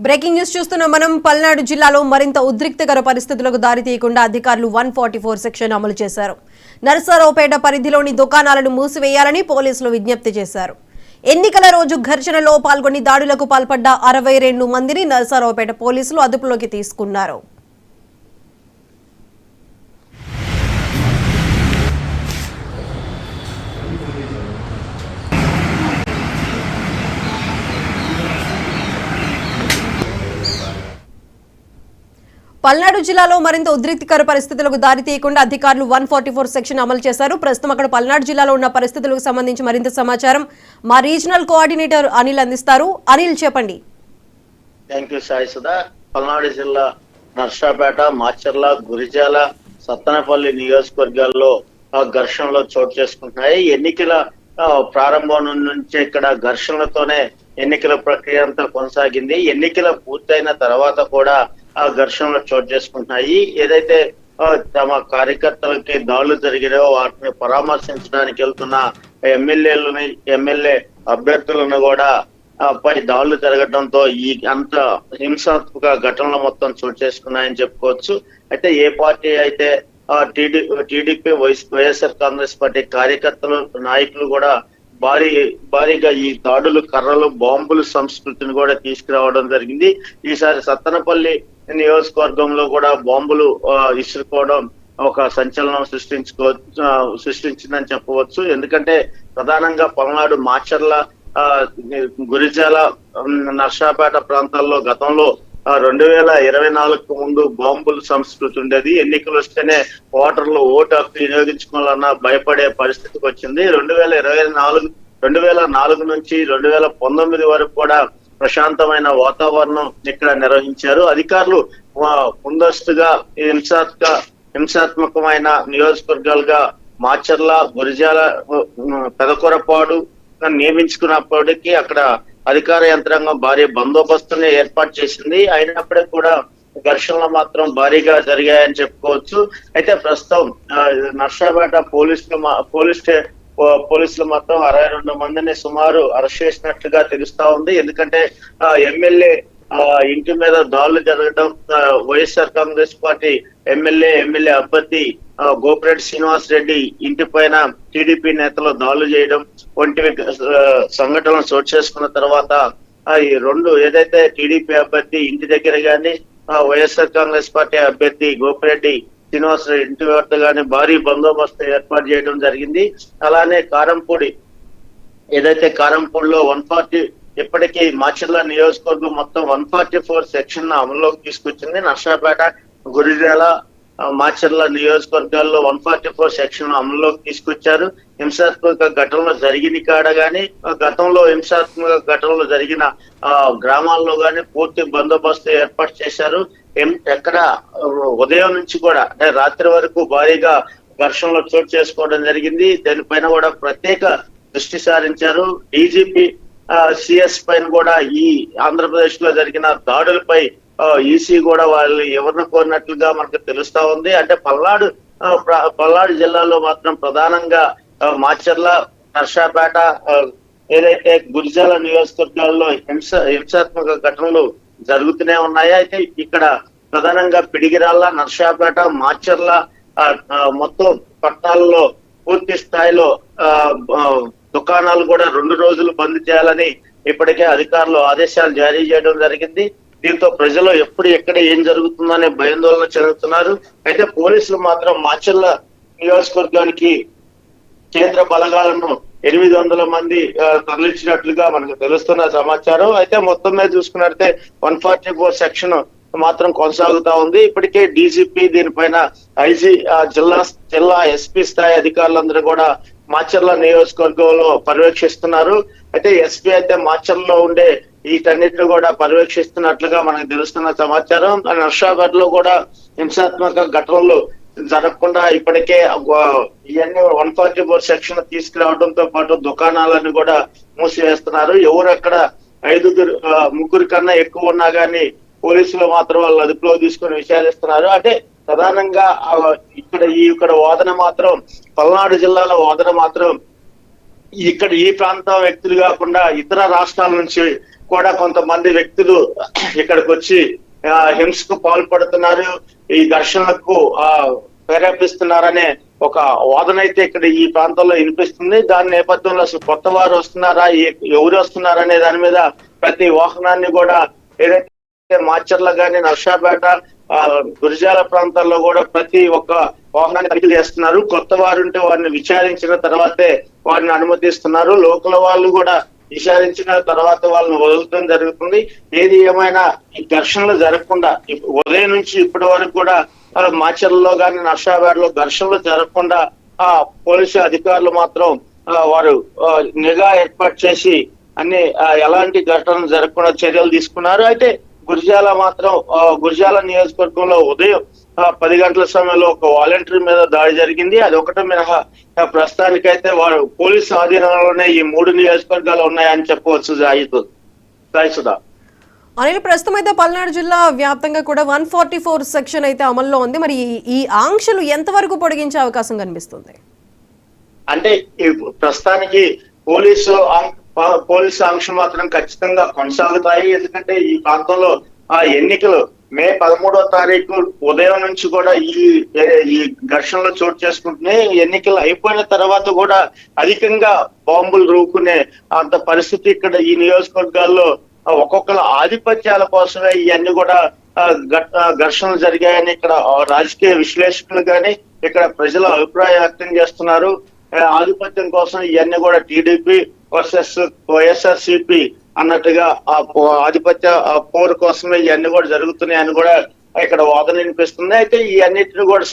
Breaking news చూస్తున్న మనం పల్నాడు జిల్లాలో మరింత ఉద్రిక్తకర పరిస్థితులకు దారితీయకుండా అధికారులు 144 సెక్షన్ అమలు చేశారు. నరసరావుపేట పరిధిలోని దుకాణాలను మూసివేయాలని పోలీసులు విజ్ఞప్తి చేశారు. ఎన్నికల రోజు ఘర్షణలో పాల్గొని దాడులకు పాల్పడ్డ 62 మందిని నరసరావుపేట పోలీసులు అదుపులోకి తీసుకున్నారు. పల్నాడు జిల్లాలో మరింత ఉద్రిక్తకర పరిస్థితులకు దారితీయకుండా అధికారులు 144 సెక్షన్ అమలు చేశారు. ప్రస్తుతం అక్కడ పల్నాడు జిల్లాలో ఉన్న పరిస్థితులకు సంబంధించి మరింత సమాచారం మా రీజనల్ కోఆర్డినేటర్ అనిల్ అందిస్తారు. అనిల్, చెప్పండి. Thank you Sai Sudha. పల్నాడు జిల్లా నర్సాపేట, మాచర్ల, గురిజాల, సత్తెనపల్లి నియోజకవర్గాల్లో ఘర్షణలు చోటు చేసుకుంటున్నాయి. ఎన్నికల ప్రారంభం నుంచి ఇక్కడ ఘర్షణలతోనే ఎన్నికల ప్రక్రియ అంతా కొనసాగింది. ఎన్నికల పూర్తయిన తర్వాత కూడా ఆ ఘర్షణలు చోటు చేసుకుంటున్నాయి. ఏదైతే తమ కార్యకర్తలకి దాడులు జరిగినాయో వాటిని పరామర్శించడానికి వెళ్తున్న ఎమ్మెల్యే అభ్యర్థులను కూడా పై దాడులు జరగడంతో ఈ అంత హింసాత్మక ఘటనలు మొత్తం చోటు చేసుకున్నాయని చెప్పుకోవచ్చు. అయితే ఏ పార్టీ అయితే టీడీపీ వైఎస్ఆర్ కాంగ్రెస్ పార్టీ కార్యకర్తలు నాయకులు కూడా భారీగా ఈ దాడులు, కర్రలు, బాంబులు సంస్కృతిని కూడా తీసుకురావడం జరిగింది. ఈసారి సత్తెనపల్లి నియోజకవర్గంలో కూడా బాంబులు ఇసురుకోవడం ఒక సంచలనం సృష్టించిందని చెప్పవచ్చు. ఎందుకంటే ప్రధానంగా పల్నాడు, మాచర్ల, గురిజాల, నర్సాపేట ప్రాంతాల్లో గతంలో 2024 ముందు బాంబుల సంస్కృతి ఉండేది. ఎన్నికలు వస్తేనే ఓటర్లు ఓటు హక్కు వినియోగించుకోవాలన్నా భయపడే పరిస్థితికి వచ్చింది. 2004 నుంచి 2019 వరకు కూడా ప్రశాంతమైన వాతావరణం ఇక్కడ నిర్వహించారు. అధికారులు ముందస్తుగా హింసాత్మకమైన నియోజకవర్గాలుగా మాచర్ల, గురిజాల, పెదకొరపాడు నియమించుకున్నప్పటికీ అక్కడ అధికార యంత్రాంగం భారీ బందోబస్తుని ఏర్పాటు చేసింది. అయినప్పటికీ కూడా ఘర్షణలు మాత్రం భారీగా జరిగాయని చెప్పుకోవచ్చు. అయితే ప్రస్తుతం నర్సాపేట పోలీసులు మొత్తం 62 మందిని సుమారు అరెస్ట్ చేసినట్లుగా తెలుస్తా ఉంది. ఎందుకంటే ఎమ్మెల్యే ఇంటి మీద దాడులు జరగడం, వైఎస్ఆర్ కాంగ్రెస్ పార్టీ ఎమ్మెల్యే అభ్యర్థి గోపిరెడ్డి శ్రీనివాస్ రెడ్డి ఇంటి పైన టీడీపీ నేతలు దాడులు చేయడం వంటివి సంఘటనలు చోటు చేసుకున్న తర్వాత ఈ రెండు ఏదైతే టీడీపీ అభ్యర్థి ఇంటి దగ్గర గాని వైఎస్ఆర్ కాంగ్రెస్ పార్టీ అభ్యర్థి గోపిరెడ్డి శ్రీనివాస్ రెడ్డి ఇంటి వద్ద గాని భారీ బందోబస్తు ఏర్పాటు చేయడం జరిగింది. అలానే కారంపూడిలో 140 ఇప్పటికీ మాచర్ల నియోజకవర్గం మొత్తం 144 సెక్షన్ అమల్లోకి తీసుకొచ్చింది. నర్సాపేట, గురిజాల, మాచర్ల నియోజకవర్గాల్లో 144 సెక్షన్ అమల్లోకి తీసుకొచ్చారు. హింసాత్మక ఘటనలు జరిగిన కాడ గాని, గతంలో హింసాత్మక ఘటనలు జరిగిన గ్రామాల్లో గాని పూర్తి బందోబస్తు ఏర్పాటు చేశారు. ఎక్కడ ఉదయం నుంచి కూడా అంటే రాత్రి వరకు భారీగా ఘర్షణలు చోటు చేసుకోవడం జరిగింది. దానిపైన కూడా ప్రత్యేక దృష్టి సారించారు. డీజీపీ సిఎస్ పైన కూడా ఈ ఆంధ్రప్రదేశ్ లో జరిగిన దాడులపై ఈసీ కూడా వాళ్ళు ఎవరిని కోరినట్లుగా మనకు తెలుస్తా ఉంది. అంటే పల్నాడు జిల్లాలో మాత్రం ప్రధానంగా మాచర్ల, నర్సాపేట, ఏదైతే గురిజాల నియోజకవర్గాల్లో హింసాత్మక ఘటనలు జరుగుతూనే ఉన్నాయి. అయితే ఇక్కడ ప్రధానంగా పిడిగిరాళ్ళ, నర్సాపేట, మాచర్ల మొత్తం పట్టణాల్లో పూర్తి స్థాయిలో దుకాణాలు కూడా 2 రోజులు బంద్ చేయాలని ఇప్పటికే అధికారులు ఆదేశాలు జారీ చేయడం జరిగింది. దీంతో ప్రజలు ఎక్కడ ఏం జరుగుతుందనే భయాందోళన చెందుతున్నారు. అయితే పోలీసులు మాత్రం మాచర్ల నియోజకవర్గానికి కేంద్ర బలగాలను 800 మంది తరలించినట్లుగా మనకు తెలుస్తున్న సమాచారం. అయితే మొత్తం మీద చూసుకున్నట్లయితే 144 సెక్షన్ మాత్రం కొనసాగుతా ఉంది. ఇప్పటికే డీజీపీ దీనిపైన ఐజీ జిల్లా ఎస్పీ స్థాయి అధికారులందరూ కూడా మాచర్ల నియోజకవర్గంలో పర్యవేక్షిస్తున్నారు. అయితే ఎస్పీ అయితే మాచర్లలో ఉండే వీటన్నిటిని కూడా పర్యవేక్షిస్తున్నట్లుగా మనకు తెలుస్తున్న సమాచారం. నర్సాపేటలో కూడా హింసాత్మక ఘటనలు జరగకుండా ఇప్పటికే ఇవన్నీ 144 సెక్షన్ తీసుకురావడంతో పాటు దుకాణాలను కూడా మూసివేస్తున్నారు. ఎవరు అక్కడ 3 కన్నా ఎక్కువ ఉన్నా గానీ పోలీసులు మాత్రం వాళ్ళు అదుపులో తీసుకుని విచారిస్తున్నారు. అంటే ప్రధానంగా ఇక్కడ వాదన మాత్రం పల్నాడు జిల్లాలో వాదన మాత్రం ఈ ప్రాంతం వ్యక్తులు కాకుండా ఇతర రాష్ట్రాల నుంచి కూడా కొంతమంది వ్యక్తులు ఇక్కడికి వచ్చి హింసకు పాల్పడుతున్నారు, ఈ ఘర్షణలకు ప్రేరేపిస్తున్నారనే ఒక వాదన అయితే ఇక్కడ ఈ ప్రాంతంలో వినిపిస్తుంది. దాని నేపథ్యంలో అసలు కొత్త వారు వస్తున్నారా, ఎవరు వస్తున్నారనే దాని మీద ప్రతి వాహనాన్ని కూడా ఏదైతే మాచర్ల గాని, నర్సాపేట, గురిజాల ప్రాంతాల్లో కూడా ప్రతి ఒక్క వాహనాన్ని తనిఖీ చేస్తున్నారు. కొత్త వారు ఉంటే వారిని విచారించిన తర్వాతే వారిని అనుమతిస్తున్నారు. లోకల్ వాళ్ళు కూడా విచారించిన తర్వాత వాళ్ళని వదలడం జరుగుతుంది. ఏది ఏమైనా ఈ ఘర్షణలు జరగకుండా ఉదయం నుంచి ఇప్పటి వరకు కూడా మాచర్లలో గాని, నర్సాపేటలో ఘర్షణలు జరగకుండా పోలీసు అధికారులు మాత్రం వారు నిఘా ఏర్పాటు చేసి అన్ని ఎలాంటి ఘటనలు జరగకుండా చర్యలు తీసుకున్నారు. అయితే గురిజాల నియోజకవర్గంలో ఉదయం 10 గంటల సమయంలో ఒక వాలంటీర్ మీద దాడి జరిగింది. అది ఒకటి మినహా ప్రస్తుతానికైతే వారు పోలీసు ఆధీనంలోనే ఈ 3 నియోజకవర్గాలు ఉన్నాయని చెప్పవచ్చు. సాయిసుధా. అనిల్, ప్రస్తుతం అయితే పల్నాడు జిల్లా వ్యాప్తంగా కూడా 144 సెక్షన్ అయితే అమల్లో ఉంది. మరి ఈ ఆంక్షలు ఎంతవరకు పొడిగించే అవకాశం కనిపిస్తుంది? అంటే ప్రస్తుతానికి పోలీసు ఆంక్షలు మాత్రం ఖచ్చితంగా కొనసాగుతాయి. ఎందుకంటే ఈ ప్రాంతంలో ఎన్నికలు మే 13వ తారీఖు ఉదయం నుంచి కూడా ఈ ఘర్షణలు చోటు చేసుకుంటున్నాయి. ఎన్నికలు అయిపోయిన తర్వాత కూడా అధికంగా బాంబులు రూకునే అంత పరిస్థితి ఇక్కడ ఈ నియోజకవర్గాల్లో ఒక్కొక్కరు ఆధిపత్యాల కోసమే ఇవన్నీ కూడా ఘర్షణలు జరిగాయని ఇక్కడ రాజకీయ విశ్లేషకులు కానీ ఇక్కడ ప్రజలు అభిప్రాయం వ్యక్తం చేస్తున్నారు. ఆధిపత్యం కోసం ఇవన్నీ కూడా టీడీపీ వర్సెస్ వైఎస్ఆర్సీపీ అన్నట్టుగా ఆధిపత్య పోరు కోసమే ఇవన్నీ కూడా జరుగుతున్నాయని కూడా ఇక్కడ వాదన వినిపిస్తుంది. అయితే ఈ అన్నిటిని కూడా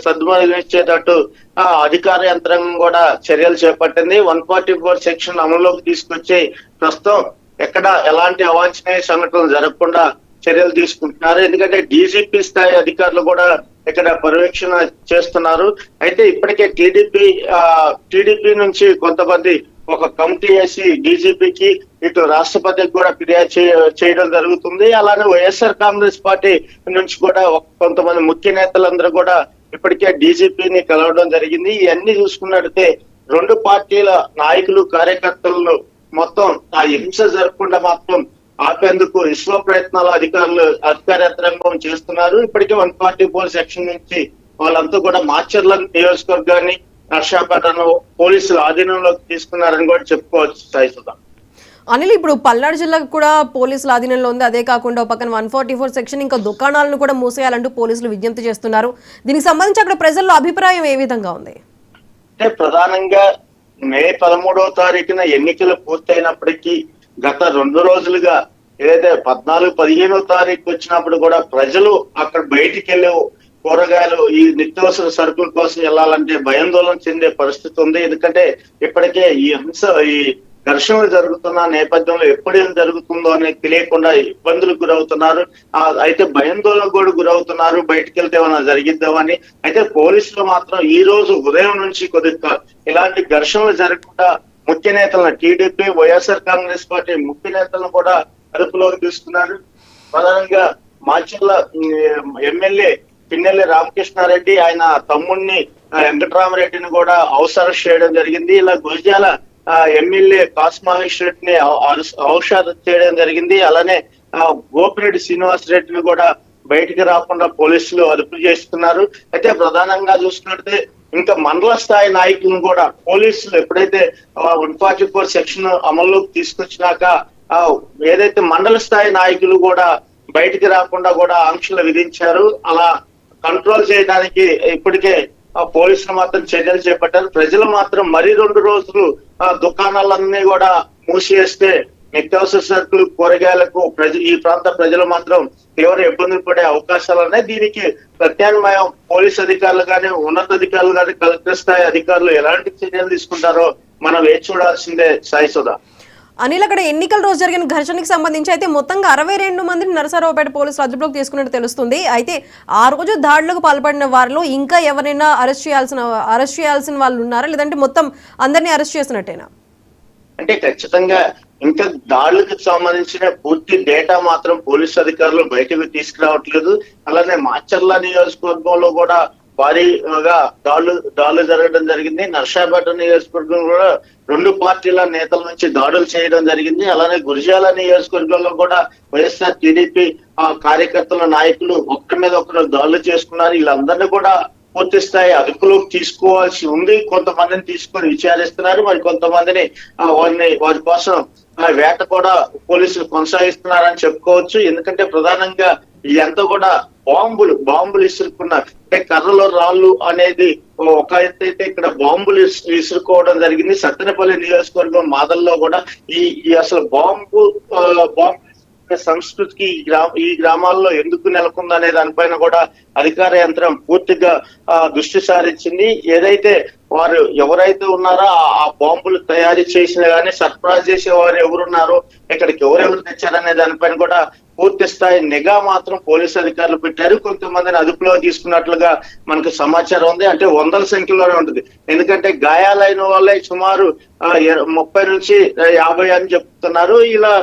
సద్దుమణిగించేటట్టు అధికార యంత్రాంగం కూడా చర్యలు చేపట్టింది. 144 సెక్షన్ అమల్లోకి తీసుకొచ్చి ప్రస్తుతం ఎక్కడ ఎలాంటి అవాంఛనీయ సంఘటనలు జరగకుండా చర్యలు తీసుకుంటున్నారు. ఎందుకంటే డీజీపీ స్థాయి అధికారులు కూడా ఇక్కడ పర్యవేక్షణ చేస్తున్నారు. అయితే ఇప్పటికే టీడీపీ నుంచి కొంతమంది ఒక కమిటీ వేసి డీజీపీకి, ఇటు రాష్ట్రపతికి కూడా ఫిర్యాదు చేయడం జరుగుతుంది. అలానే వైఎస్ఆర్ కాంగ్రెస్ పార్టీ నుంచి కూడా కొంతమంది ముఖ్య నేతలందరూ కూడా ఇప్పటికే డీజీపీని కలవడం జరిగింది. ఇవన్నీ చూసుకున్నట్లయితే 2 పార్టీల నాయకులు, కార్యకర్తలను మొత్తం ఆ హింస జరగకుండా మాత్రం ఆపేందుకు విశ్వ ప్రయత్నాలు అధికార యంత్రాంగం చేస్తున్నారు. ఇప్పటికే 144 సెక్షన్ నుంచి వాళ్ళంతా కూడా మాచర్ల నియోజకవర్గాన్ని, నర్సాపేటను పోలీసులు ఆధీనంలోకి తీసుకున్నారని కూడా చెప్పుకోవచ్చు. సాయిసుధా. అనిల్, ఇప్పుడు పల్నాడు జిల్లాకు కూడా పోలీసుల ఆధీనంలో ఉంది. అదే కాకుండా ఒక పక్కన 144 సెక్షన్ ఇంకా దుకాణాలను కూడా మూసేయాలంటూ పోలీసులు విజ్ఞప్తి చేస్తున్నారు. దీనికి సంబంధించి అక్కడ ప్రజల్లో అభిప్రాయం ఏ విధంగా ఉంది? అంటే ప్రధానంగా మే 13వ తారీఖున ఎన్నికలు పూర్తయినప్పటికీ గత 2 రోజులుగా ఏదైతే 14, 15వ తారీఖు వచ్చినప్పుడు కూడా ప్రజలు అక్కడ బయటికి వెళ్ళే కూరగాయలు, ఈ నిత్యావసర సరుకుల కోసం వెళ్ళాలంటే భయాందోళన చెందే పరిస్థితి ఉంది. ఎందుకంటే ఇప్పటికే ఈ ఘర్షణలు జరుగుతున్న నేపథ్యంలో ఎప్పుడేం జరుగుతుందో అనేది తెలియకుండా ఇబ్బందులకు గురవుతున్నారు. అయితే భయాందోళనకు కూడా గురవుతున్నారు, బయటకు వెళ్తే ఏమైనా జరిగిద్దామని. అయితే పోలీసులు మాత్రం ఈ రోజు ఉదయం నుంచి కొద్దిగా ఇలాంటి ఘర్షణలు జరగకుండా ముఖ్య నేతలను, టీడీపీ, వైఎస్ఆర్ కాంగ్రెస్ పార్టీ ముఖ్య నేతలను కూడా అదుపులోకి తీసుకున్నారు. ప్రధానంగా మాచర్ల ఎమ్మెల్యే పిన్నెల్లి రామకృష్ణారెడ్డి, ఆయన తమ్ముడిని వెంకటరామరెడ్డిని కూడా అవసరం చేయడం జరిగింది. ఇలా గురిజాల ఎమ్మెల్యే కాసు మహేష్ రెడ్డిని అవసరం చేయడం జరిగింది. అలానే గోపిరెడ్డి శ్రీనివాస్ రెడ్డిని కూడా బయటికి రాకుండా పోలీసులు అదుపు చేస్తున్నారు. అయితే ప్రధానంగా చూసుకున్నట్లయితే ఇంకా మండల స్థాయి నాయకులను కూడా పోలీసులు ఎప్పుడైతే 144 సెక్షన్ అమల్లోకి తీసుకొచ్చినాక ఏదైతే మండల స్థాయి నాయకులు కూడా బయటికి రాకుండా కూడా ఆంక్షలు విధించారు. అలా కంట్రోల్ చేయడానికి ఇప్పటికే పోలీసులు మాత్రం చర్యలు చేపట్టారు. ప్రజలు మాత్రం మరి 2 రోజులు దుకాణాలన్నీ కూడా మూసివేస్తే నిత్యావసర సరుకులు, కూరగాయలకు ఈ ప్రాంత ప్రజలు మాత్రం తీవ్ర ఇబ్బందులు పడే అవకాశాలు ఉన్నాయి. దీనికి ప్రత్యామ్నాయం పోలీస్ అధికారులు కానీ, ఉన్నతాధికారులు కానీ, కలెక్టర్ స్థాయి అధికారులు ఎలాంటి చర్యలు తీసుకుంటారో మనం వేచి చూడాల్సిందే. సాయిసుధా. అనిల్, అక్కడ ఎన్నికల రోజు జరిగిన ఘర్షణకి సంబంధించి అయితే మొత్తంగా 62 మందిని నరసరావుపేట పోలీసులు అదుపులోకి తీసుకున్నట్టు తెలుస్తుంది. అయితే ఆ రోజు దాడులకు పాల్పడిన వారిలో ఇంకా ఎవరైనా అరెస్ట్ చేయాల్సిన వాళ్ళు ఉన్నారా, లేదంటే మొత్తం అందరినీ అరెస్ట్ చేసినట్టేనా? అంటే ఖచ్చితంగా ఇంకా దాడులకు సంబంధించిన పూర్తి డేటా మాత్రం పోలీసు అధికారులు బయటకు తీసుకురావట్లేదు. అలానే మాచర్ల నియోజకవర్గంలో కూడా భారీగా దాడులు జరగడం జరిగింది. నర్సాపేట నియోజకవర్గం కూడా 2 పార్టీల నేతల నుంచి దాడులు చేయడం జరిగింది. అలానే గురిజాల నియోజకవర్గంలో కూడా వైఎస్ఆర్ టీడీపీ కార్యకర్తల నాయకులు ఒకరి మీద ఒకరు దాడులు చేసుకున్నారు. వీళ్ళందరినీ కూడా పూర్తి స్థాయి అదుపులోకి తీసుకోవాల్సి ఉంది. కొంతమందిని తీసుకొని విచారిస్తున్నారు, మరి కొంతమందిని వారి కోసం వేట కూడా పోలీసులు కొనసాగిస్తున్నారని చెప్పుకోవచ్చు. ఎందుకంటే ప్రధానంగా ఇదంతా కూడా బాంబులు ఇసురుకున్నారు. అంటే కర్రలో రాళ్ళు అనేది ఒక అయితే ఇక్కడ బాంబులు విసురుకోవడం జరిగింది. సత్తెనపల్లి నియోజకవర్గం మాదల్లో కూడా ఈ అసలు బాంబు సంస్కృతికి ఈ గ్రామాల్లో ఎందుకు నెలకొందనే దానిపైన కూడా అధికార యంత్రం పూర్తిగా దృష్టి సారించింది. ఏదైతే వారు ఎవరైతే ఉన్నారో ఆ బాంబులు తయారు చేసిన కానీ సరఫరా చేసే వారు ఎవరున్నారో, ఇక్కడికి ఎవరెవరు తెచ్చారనే దానిపైన కూడా పూర్తి స్థాయి నిఘా మాత్రం పోలీసు అధికారులు పెట్టారు. కొంతమందిని అదుపులో తీసుకున్నట్లుగా మనకు సమాచారం ఉంది. అంటే వందల సంఖ్యలోనే ఉంటుంది. ఎందుకంటే గాయాలైన వాళ్ళే సుమారు 30 నుంచి 50 అని చెప్తున్నారు. ఇలా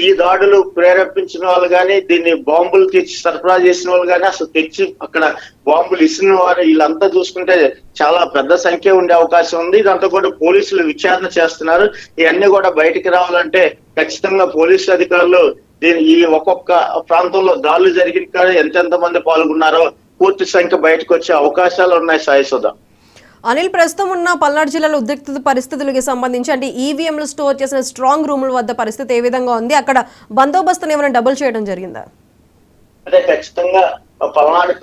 ఈ దాడులు ప్రేరేపించిన వాళ్ళు కానీ, దీన్ని బాంబులు తెచ్చి సరఫరా చేసిన వాళ్ళు కానీ, అసలు తెచ్చి అక్కడ బాంబులు ఇచ్చిన వారు వీళ్ళంతా చూసుకుంటే చాలా పెద్ద సంఖ్య ఉండే అవకాశం ఉంది. దాంతో కూడా పోలీసులు విచారణ చేస్తున్నారు. ఇవన్నీ కూడా బయటికి రావాలంటే ఖచ్చితంగా పోలీసు అధికారులు ఈ ఒక్కొక్క ప్రాంతంలో దాడులు జరిగిన కానీ ఎంతెంత మంది పాల్గొన్నారో పూర్తి సంఖ్య బయటకు వచ్చే అవకాశాలు ఉన్నాయి. సాయిసుధా. అనిల్, ప్రస్తుతం ఉన్న పల్నాడు జిల్లాలో ఉద్రిక్త పరిస్థితులకి సంబంధించి అంటే ఈవీఎంలు స్టోర్ చేసిన స్ట్రాంగ్ రూముల వద్ద పరిస్థితి ఏ విధంగా ఉంది? అక్కడ బందోబస్తును ఏమైనా డబుల్ చేయడం జరిగిందా? అదే ఖచ్చితంగా పల్నాడు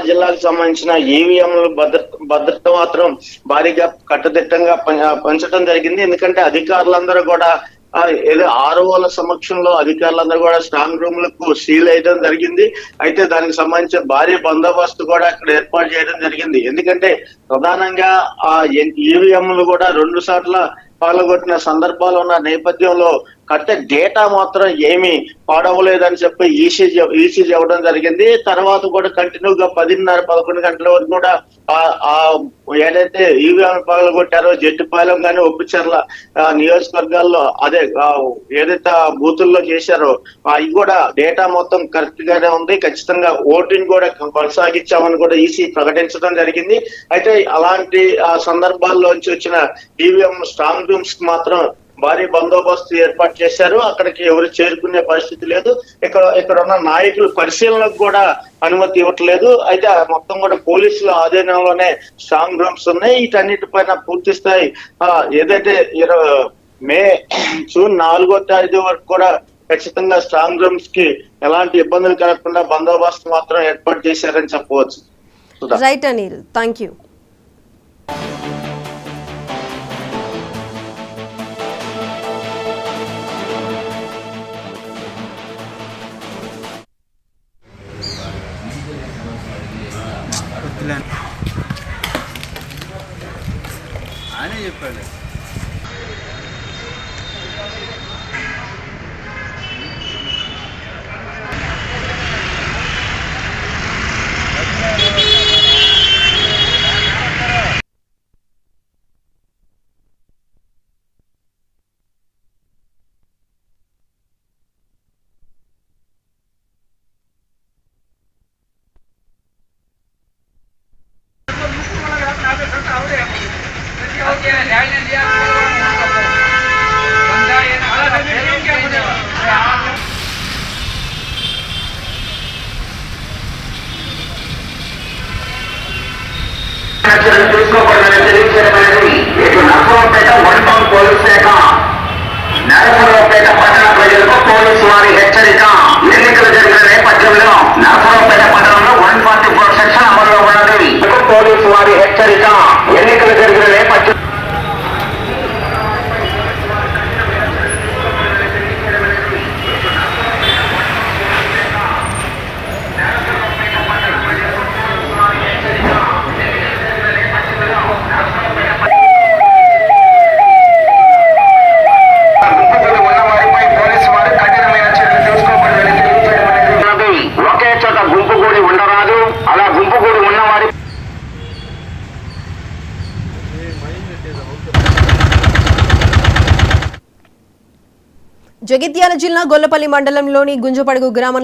జిల్లాకు సంబంధించిన ఈవీఎంలు భద్రత మాత్రం భారీగా కట్టుదిట్టంగా పెంచడం జరిగింది. ఎందుకంటే అధికారులందరూ కూడా ఏదో ఆర్ఓల సమక్షంలో అధికారులందరూ కూడా స్ట్రాంగ్ రూమ్లకు సీల్ అయ్యడం జరిగింది. అయితే దానికి సంబంధించిన భారీ బందోబస్తు కూడా అక్కడ ఏర్పాటు చేయడం జరిగింది. ఎందుకంటే ప్రధానంగా ఈవీఎంలు కూడా 2 సార్లు పాల్గొట్టిన సందర్భాలు ఉన్న నేపథ్యంలో కట్టే డేటా మాత్రం ఏమీ పాడవలేదని చెప్పి ఈసీ ఇవ్వడం జరిగింది. తర్వాత కూడా కంటిన్యూగా 10:30-11 గంటల వరకు కూడా ఏదైతే ఈవీఎం పాల్గొట్టారో జట్టిపాలెం కానీ ఒప్పిచర్ల నియోజకవర్గాల్లో అదే ఏదైతే బూతుల్లో చేశారో అవి కూడా డేటా మొత్తం కరెక్ట్ గానే ఉంది. ఖచ్చితంగా ఓటింగ్ కూడా కొనసాగించామని కూడా ఈసీ ప్రకటించడం జరిగింది. అయితే అలాంటి సందర్భాల్లోంచి వచ్చిన ఈవీఎం స్ట్రాంగ్ రూమ్స్ కి మాత్రం భారీ బందోబస్తు ఏర్పాటు చేశారు. అక్కడికి ఎవరు చేరుకునే పరిస్థితి లేదు. ఇక్కడ ఉన్న నాయకులు పరిశీలనకు కూడా అనుమతి ఇవ్వట్లేదు. అయితే మొత్తం కూడా పోలీసుల ఆధీనంలోనే స్ట్రాంగ్ రూమ్స్ ఉన్నాయి. వీటన్నిటిపైన పూర్తి స్థాయి ఏదైతే జూన్ 4వ తేదీ వరకు కూడా ఖచ్చితంగా స్ట్రాంగ్ రూమ్స్ కి ఎలాంటి ఇబ్బందులు కలగకుండా బందోబస్తు మాత్రం ఏర్పాటు చేశారని చెప్పవచ్చు. Right Anil, thank you. ఆయనే చెప్పాడు. చూసుకోకూడదని తెలియజేయమైనది. ఇటు నర్సరావుపేట వన్ పోలీస్ శాఖ, నర్సరావుపేట పట్టణ ప్రజలకు పోలీసు వారి హెచ్చరిక. ఎన్నికలు జరిగిన నేపథ్యంలో నర్సరావుపేట పట్టణంలో 144 సెక్షన్ అమల్లో ఉన్నది. పోలీసు వారి హెచ్చరిక. ఎన్నికలు జరిగిన నేపథ్యం జగిత్యాల జిల్లా గొల్లపల్లి మండలంలోని గుంజపడుగు గ్రామంలో